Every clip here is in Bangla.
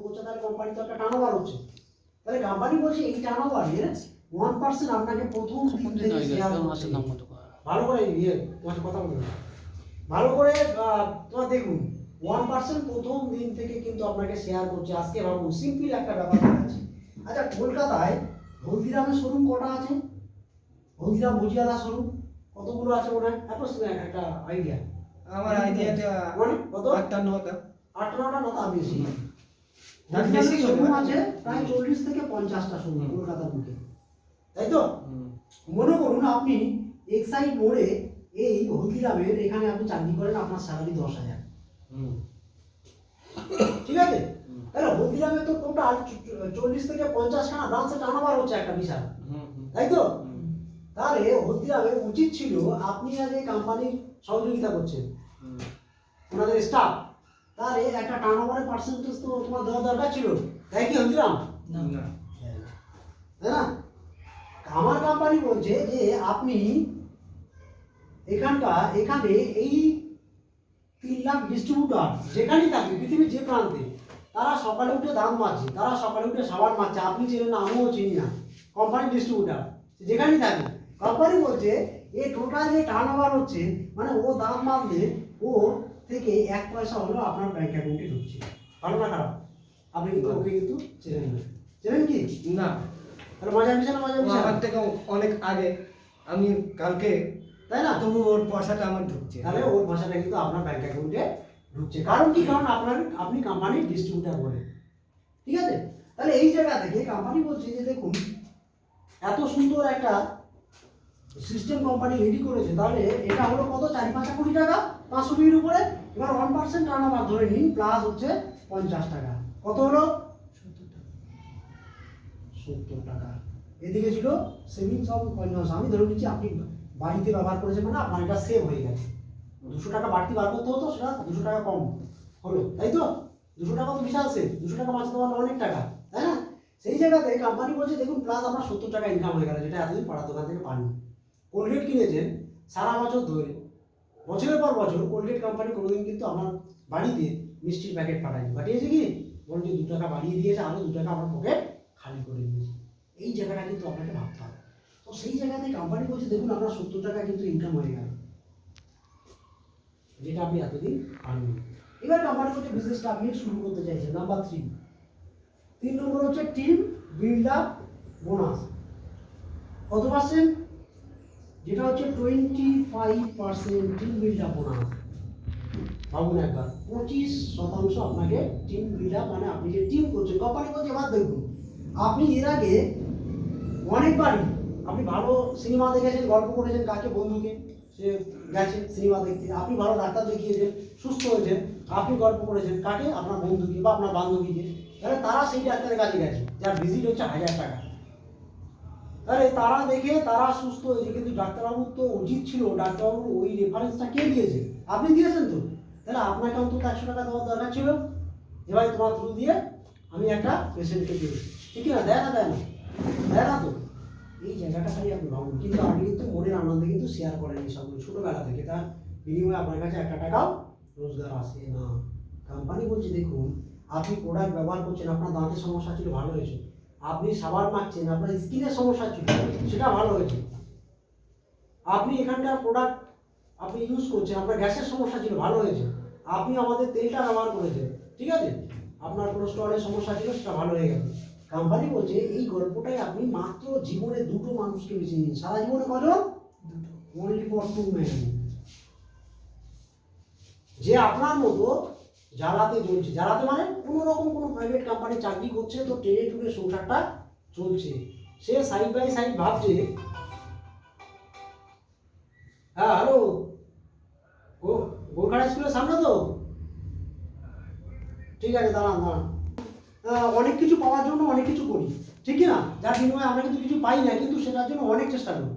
করছে, তাহলে কোম্পানি তো একটা টার্নওভার হচ্ছে। তাহলে কোম্পানি বলছে এই টার্নওভারের 1% আপনাকে প্রথম দিন থেকে শেয়ার করছে। ভালো করে তোমার কথা বলুন, ভালো করে তোমার দেখুন 1% প্রথম দিন থেকে কিন্তু আপনাকে শেয়ার করছে। আজকে ভাবুন সিম্পল একটা ব্যাপার আছে। আচ্ছা কলকাতায় হলদিরামের শোরুম কটা আছে? হলদিরাম ভুজিয়ালা শোরুম কতগুলো আছে মনে হয়? অ্যাপ্রক্সিমেট একটা আইডিয়া। আমার আইডিয়াটা কত? 8টা 9টা। 8-9টা না, তার বেশি। তার বেশি শোরুম আছে প্রায় 40 থেকে 50টা শোরুম কলকাতার বুকে, তাই তো? মনে করুন আপনি এক্সাইড মোড়ে এই হলদিরামের এখানে আপনি চাকরি করেন, আপনার স্যালারি 10,000, ঠিক আছে? তাহলে হলদিরামে তো টোটাল 40 থেকে 50খানা ব্রাঞ্চে টার্নওভার হচ্ছে একটা বিশাল, তাই তো? তাহলে হলদিরামে উচিত ছিল আপনি আজ এই কোম্পানির সহযোগিতা করছেন ওনাদের স্টাফ, তাহলে একটা টার্নওভারের পার্সেন্টেজ তো তোমার দেওয়া দরকার ছিল, তাই কি হলদিরাম? না, তাই না? আমার কোম্পানি বলছে যে আপনি এখানে এই 3 লাখ ডিস্ট্রিবিউটার যেখানেই থাকবে পৃথিবীর যে প্রান্তে, তারা সকালে উঠে দাঁত মাজছে, তারা সকালে উঠে সাবান মাজছে, আপনি চেনেন না, আমিও চিনি না, কোম্পানির ডিস্ট্রিবিউটার যেখানেই থাকে। কোম্পানি বলছে এই টোটাল যে টার্নওভার হচ্ছে, মানে ও দাঁত মাজলে ও থেকে 1 পয়সা হলো আপনার ব্যাংক অ্যাকাউন্টে ঢুকছে। ভালো না খারাপ? আপনি কিন্তু ওকে কিন্তু চেনেন না, চেনেন কি না। তাহলে মজা বিষয় না? মজা বিষয় আমার থেকে অনেক আগে, আমি কালকে, তাই না? তবু ওর পয়সাটা আমার ঢুকছে। তাহলে ওর পয়সাটা কিন্তু আপনার ব্যাংক অ্যাকাউন্টে ঢুকছে। কারণ কি? কারণ আপনি কোম্পানির ডিস্ট্রিবিউটার বলে, ঠিক আছে? তাহলে এই জায়গা থেকে কোম্পানি বলছে যে দেখুন এত সুন্দর একটা সিস্টেম কোম্পানি রেডি করেছে, তাহলে এটা হলো কত? 4-5 কোটি টাকা 500 বির উপরে। এবার 1% টার্নওভার ধরে নিন, প্লাস হচ্ছে 50 টাকা, কত হলো? 70 টাকা। এদিকে ছিল সেভিংস অফ ফাইন্যান্স। আমি ধরে নিচ্ছি আপনি বাড়িতে ব্যবহার করেছেন, মানে আপনার এটা সেভ হয়ে গেছে। 200 টাকা বাড়তি বার করতে হতো, সেটা 200 টাকা কম হলো, তাই তো? 200 টাকা তো বিশাল সেভ, 200 টাকা বাঁচাতে পারলে অনেক টাকা, তাই না? সেই জায়গাতে কোম্পানি বলছে দেখুন প্লাস আপনার 70 টাকা ইনকাম হয়ে গেল, যেটা এতদিন পাড়ার দোকান থেকে পাননি। কোলগেট কিনেছেন সারা বছর ধরে, বছরের পর বছর কোলগেট কোম্পানি কোনোদিন কিন্তু আমার বাড়িতে মিষ্টির প্যাকেট পাঠায়নি, পাঠিয়েছে কি? বলছে 2 টাকা বাড়িয়ে দিয়েছে, আরও 2 টাকা আমার পকেট খালি করে দিয়েছে। এই জায়গাটা কিন্তু আপনাকে ভাবতে হবে। তো সেই জায়গাতে কোম্পানি বলছে দেখুন আপনার 70 টাকা কিন্তু ইনকাম হয়ে গেল, যেটা আপনি এতদিন পাননি। এবার কোম্পানি বলছে বিজনেসটা আপনি শুরু করতে চাইছেন। নাম্বার 3 নম্বর হচ্ছে টিম বিল্ড আপ বোনাস। কত পার্সেন্ট? যেটা হচ্ছে 25% টিম বিল্ড আপ বোনাস। ভাবুন একবার, 25% আপনাকে টিম বিল্ড আপ, মানে আপনি যে টিম করছেন। কোম্পানি বলছে এবার দেখুন আপনি এর আগে অনেকবারই আপনি ভালো সিনেমা দেখেছেন, গল্প করেছেন কাকে? বন্ধুকে, সে গেছে সিনেমা দেখতে, আপনি ভালো ডাক্তার দেখিয়েছেন, সুস্থ হয়েছেন, আপনি গল্প করেছেন কাকে? আপনার বন্ধুকে বা আপনার বান্ধবীকে। তাহলে তারা সেই ডাক্তারের কাছে গেছে, যার ভিজিট হচ্ছে 1000 টাকা। তাহলে তারা দেখে তারা সুস্থ হয়েছে, কিন্তু ডাক্তারবাবুর তো উচিত ছিল, ডাক্তারবাবু ওই রেফারেন্সটা কে দিয়েছে? আপনি দিয়েছেন তো। তাহলে আপনাকে অন্তত 100 টাকা দেওয়ার দরকার ছিল, যে ভাই তোমার থ্রু দিয়ে আমি একটা পেশেন্টকে দিয়েছি, ঠিক না? দেয় না? দেয় না? দেয় না তো। এই জায়গাটা খালি আপনি ভাবুন। কিন্তু আপনি কিন্তু মনের আনন্দে কিন্তু শেয়ার করেন এই সবগুলো ছোটোবেলা থেকে, তার বিনিময়ে আপনার কাছে 1 টাকাও রোজগার আসে না। কোম্পানি বলছে দেখুন আপনি প্রোডাক্ট ব্যবহার করছেন, আপনার দাঁতের সমস্যা ছিল, ভালো হয়েছে। আপনি সাবান মাখছেন, আপনার স্কিনের সমস্যা ছিল, সেটা ভালো হয়েছে। আপনি এখানকার প্রোডাক্ট আপনি ইউজ করছেন, আপনার গ্যাসের সমস্যা ছিল, ভালো হয়েছে। আপনি আমাদের তেলটা ব্যবহার করেছেন, ঠিক আছে, আপনার কোলেস্টেরলের সমস্যা ছিল, সেটা ভালো হয়ে গেছে। কোম্পানি বলছে এই গল্পটাই আপনি মাত্র জীবনে 2টো মানুষকে বেছে নিন। সারা জীবনে কজন? অনলি ফর 2 ম্যান, যে আপনার মতো জ্বালাতে জ্বলছে। জ্বালাতে মানে কোনো রকম কোনো প্রাইভেট কোম্পানি চাকরি করছে, তো টেনে টুনে সংসারটা চলছে, সে সাইড বাই সাইড ভাবছে। হ্যাঁ হ্যালো, গোলখাড়া স্কুলের সামনে তো? ঠিক আছে, দাঁড়ান দাঁড়ান। অনেক কিছু পাওয়ার জন্য অনেক কিছু করি, ঠিক না? যার বিনিময়ে আমরা কিন্তু কিছু পাই না, কিন্তু সেটার জন্য অনেক চেষ্টা করি।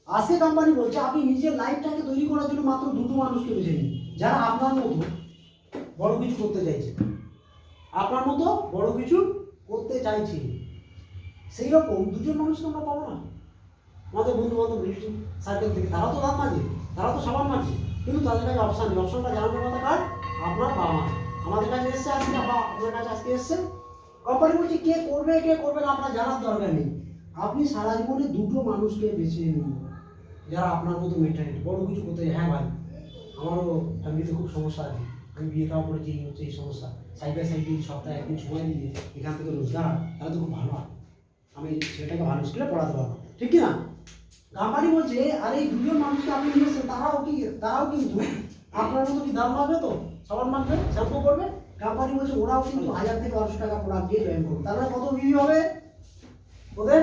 আজকে কোম্পানি বলছে আপনি নিজের লাইফটাকে তৈরি করার জন্য মাত্র 2টো মানুষকে বেছে নিন, যারা আপনার মতো বড় কিছু করতে চাইছে, আপনার মতো বড় কিছু করতে চাইছে। সেই রকম 2জন মানুষকে আমরা পাবো না? আমাদের বন্ধু বান্ধব রিলেটিভ সার্কেল থেকে, তারা তো দাঁত মাজে, তারা তো সাবান মাজে, কিন্তু তাদের কাছে অপশান নেই। অপশানটা জানানোর কথা কার? আপনার বাবা মা। আমাদের কাছে এসছে আজকে বা আপনার কাছে আজকে এসছে। কোম্পানি বলছে কে করবে না আপনার জানার দরকার নেই। আপনি সারা জীবনে দুটো মানুষকে বেছে নিন যারা আপনার মতো মেন্টালিটি বড় কিছু করতে চায়। হ্যাঁ ভাই, আমারও ফ্যামিলিতে খুব সমস্যা আছে, আমি বিয়ে খাওয়া করেছি, এই হচ্ছে এই সমস্যা, সাইড বাই সাইড সপ্তাহে একদিন সময় দিয়ে এখান থেকে রোজগার হয়, তাহলে তো খুব ভালো হয়, আমি ছেলেটাকে ভালো স্কুলে পড়াতে পারবো, ঠিক কি না? কোম্পানি বলছে আর এই দুজন মানুষকে আপনি নিয়েছেন, তারাও কিন্তু আপনার মতো কি দাম মারবে, তো সবার মারবে, শ্যাম্পু করবে। কোম্পানি বলছে ওরাও কিন্তু 1000 থেকে 1200 টাকা প্রোডাক্ট দিয়ে জয়েন করবে। তার মানে কত বিবি হবে ওদের?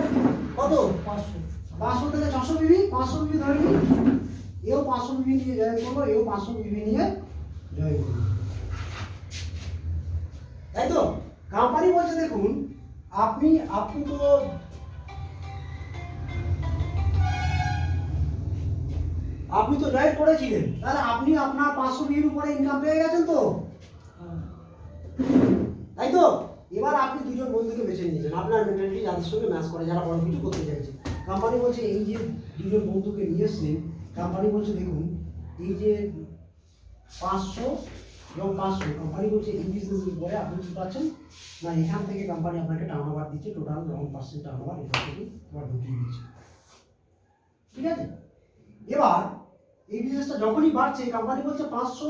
কত? 500 থেকে 600 বিবি, 500 বিবি ধরে নিন। এও 500 বিবি নিয়ে জয়েন করলো, এও 500 বিবি নিয়ে জয়েন করলো, তাই তো? কোম্পানি বলছে দেখুন আপনি তো জয়েন করেছিলেন, তাহলে আপনি আপনার 500 বিবির উপরে ইনকাম পেয়ে গেছেন তো, তাই তো? এবার আপনি দুজন বন্ধুকে বেছে নিয়েছেন আপনার মেন্টালিটি যাদের সঙ্গে ম্যাচ করে, যারা বড় কিছু করতে চাইছে। কোম্পানি বলছে এই যে দুজন বন্ধুকে নিয়ে এসছেন, কোম্পানি বলছে দেখুন এই যে 500 এবং 500, কোম্পানি বলছে এই বিজনেসের পরে আপনি কি পাচ্ছেন না, এখান থেকে কোম্পানি আপনাকে টার্নওভার দিচ্ছে, টোটাল 1% টার্নওভার এখান থেকে আবার ঢুকিয়ে দিচ্ছে, ঠিক আছে? এবার এই বিজনেসটা যখনই বাড়ছে, কোম্পানি বলছে 500,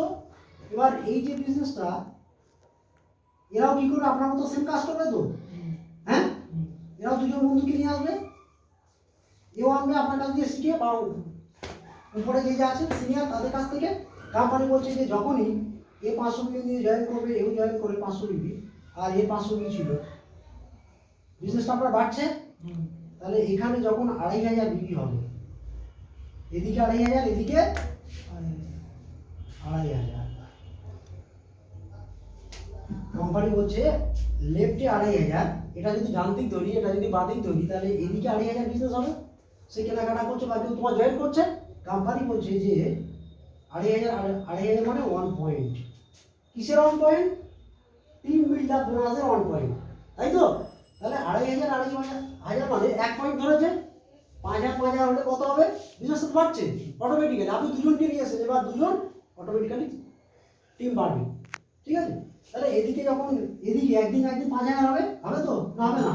এবার এই যে বিজনেসটা এরাও কি করবে, আপনার মতো সেম কাজ করবে তো, হ্যাঁ? এরাও দুজন বন্ধুকে নিয়ে আসবে, এও আনবে আপনার কাছ দিয়ে শিখে, বা উপরে যে আছে সিনিয়র তাদের কাছ থেকে। কোম্পানি বলছে যে যখনই এ 500 বিবি নিয়ে জয়েন করবে, এও জয়েন করে 500 বিবি, আর এ 500 বিবি ছিল, বিজনেসটা আপনার বাড়ছে, তাহলে এখানে যখন 2500 বিবি হবে, এদিকে 2500, এদিকে 2500, কোম্পানি বলছে লেফটে 2500, এটা যদি যান্ত্রিক ধরি, এটা যদি বাদিক ধরি, তাহলে এদিকে 2500 বিজনেস হবে। সে কেনাকাটা করছে বা কেউ তোমার জয়েন করছে, কোম্পানি বলছে যে 2500 মানে 1 পয়েন্ট। কিসের 1 পয়েন্ট? টিম বিল্ডার বোনাসের 1 পয়েন্ট, তাই তো? তাহলে 2500 মানে 1 পয়েন্ট ধরেছে, 5000 হলে কত হবে? বিজনেস বাড়ছে অটোমেটিক্যালি। আপনি দুজনকে নিয়ে এসেছেন, এবার দুজন অটোমেটিক্যালি টিম বাড়বে, ঠিক আছে? তাহলে এদিকে যখন এদিকে একদিন 5000 হবে, হবে তো না হবে না?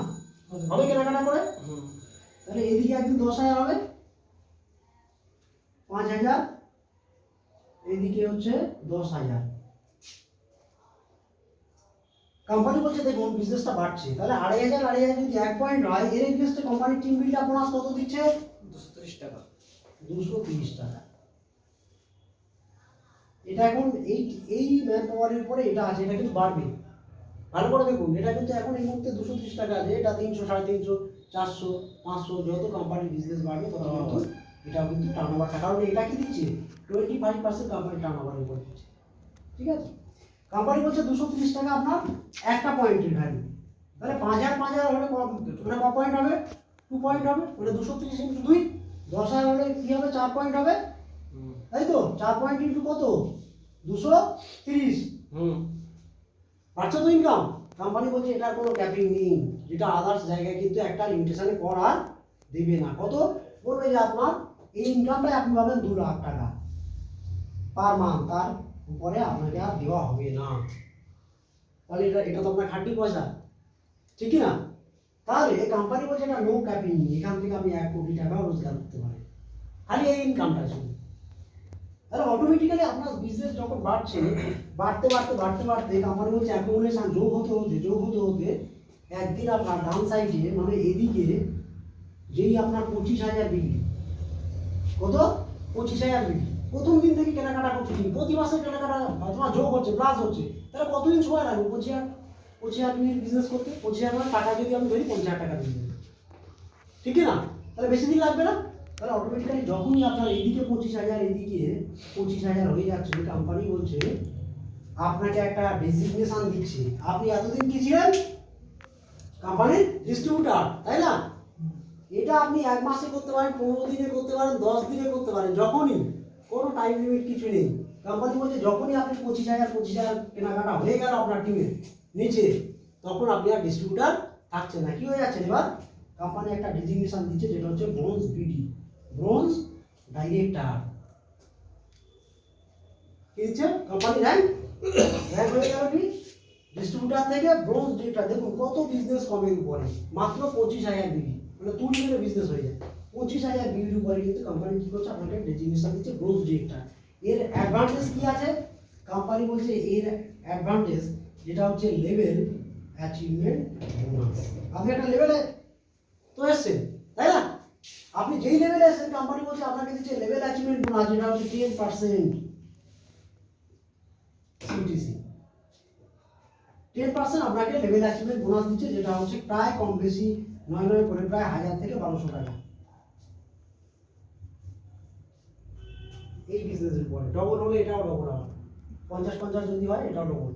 হবে কেনাকাটা করে। তাহলে এদিকে একদিন 10000 হবে, 5000, এদিকে হচ্ছে 10000। কোম্পানি বলছে দেখুন বিজনেসটা বাড়ছে, তাহলে 2500 যদি 1 পয়েন্ট হয়, এর এগেইনস্টে কোম্পানি টিম বিল্ডার বোনাস কত দিচ্ছে? 230 টাকা। 230 টাকা। এটা এখন এই ম্যান পাওয়ারের উপরে এটা আছে, এটা কিন্তু বাড়বে। ভালো করে দেখুন, এটা কিন্তু এখন এই মুহূর্তে 230 টাকা আছে, এটা 300, 350, 400, 500, যত কোম্পানি বিজনেস বাড়বে তত কিন্তু এটাও কিন্তু টার্নওভারটা, কারণ এটা কি দিচ্ছে 25% কোম্পানি টার্নওভারের উপর দিচ্ছে, ঠিক আছে? কোম্পানি বলছে 230 টাকা আপনার একটা পয়েন্টের ভ্যালু, তাহলে 5000 হলে মানে ক পয়েন্ট হবে? 2 পয়েন্ট হবে, মানে 230 ইন্টু 2, 10000 হলে কি হবে? 4 পয়েন্ট হবে, তাই তো? 4 পয়েন্ট ইন্টু কত? 230। বাড়ছে তো ইনকাম। কোম্পানি বলছে এটার কোনো ক্যাপিং নেই, যেটা আদার্স জায়গায় কিন্তু একটা লিমিটেশনের পর আর দেবে না। কত বলবে যে আপনার এই ইনকামটাই আপনি পাবেন 2 লাখ টাকা পার মান্থ, তার উপরে আপনাকে আর দেওয়া হবে না। তাহলে এটা তো আপনার খাঁটি পয়সা, ঠিক কি না? তাহলে কোম্পানি বলছে এটা নো ক্যাপিং, এখান থেকে আপনি 1 কোটি টাকা রোজগার করতে পারেন খালি এই ইনকামটা শুধু। তাহলে অটোমেটিক্যালি আপনার বিজনেস যখন বাড়ছে, বাড়তে কোম্পানি বলছে অ্যাকুমুলেশন যোগ হতে হতে একদিন আপনার ডাউন সাইডে মানে এদিকে যেই আপনার 25,000 বিক্রি, কত? 25,000 বিক্রি প্রথম দিন থেকে কেনাকাটা করছে, প্রতি মাসে কেনাকাটা তোমার যোগ হচ্ছে, প্লাস হচ্ছে, তাহলে কতদিন সময় লাগবে 25,000 বিজনেস করতে? 25,000 টাকা যদি আমি ধরি 50,000 টাকা বিজনেস, ঠিক না? তাহলে বেশি দিন লাগবে না। তাহলে অটোমেটিক্যালি যখনই আপনার এদিকে 25,000 এদিকে 25,000 হয়ে যাচ্ছে, কোম্পানি বলছে আপনাকে একটা ডেজিগনেশন দিচ্ছে, আপনি এতদিন কি ছিলেন? কোম্পানির ডিস্ট্রিবিউটর, তাই না? এটা আপনি 1 মাসে করতে পারেন, 15 দিনে করতে পারেন, 10 দিনে করতে পারেন, যখনই, কোনো টাইম লিমিট কিছু নেই। কোম্পানি বলছে যখনই আপনি 25,000 কেনাকাটা হয়ে গেল আপনার টিমের নিচে, তখন আপনি আর ডিস্ট্রিবিউটর থাকছে না, কি হয়ে যাচ্ছে? এবার কোম্পানি একটা ডেজিগনেশন দিচ্ছে, যেটা হচ্ছে ব্রোঞ্জ বিডি, ব্রোঞ্জ ডাইরেক্টর। কি দিচ্ছে কোম্পানি? র্যাঙ্ক র্যাঙ্ক হয়ে গেল কি ডিস্ট্রিবিউটার থেকে ব্রোঞ্জ যেটা দেখুন কত বিজনেস কমের উপরে মাত্র 25,000 বিবি মানে 2 দিনের বিজনেস হয়ে যায় 25,000 বিবির উপরে কিন্তু কোম্পানি কি করছে আপনাকে ডেজিগনেশন দিচ্ছে ব্রোঞ্জ ডিরেক্টর এর অ্যাডভান্টেজ কি আছে কোম্পানি বলছে এর অ্যাডভান্টেজ যেটা হচ্ছে লেভেল অ্যাচিভমেন্ট বোনাস আপনি একটা লেভেলে তো এসছেন তাই না আপনি যেই লেভেলে এসেছেন কোম্পানি বলছে আপনাকে দিচ্ছে লেভেল অ্যাচিভমেন্ট বোনাস যেটা হচ্ছে 10% সিটিসি 10% আপনাকে লেভেল অ্যাচিভমেন্ট বোনাস দিচ্ছে যেটা হচ্ছে প্রায় কম বেশি 9 করে প্রায় 1000 থেকে 1200 টাকা এই বিজনেসের পরে ডবল হলে এটাও ডবল হবে 50-50 যদি হয় এটাও ডবল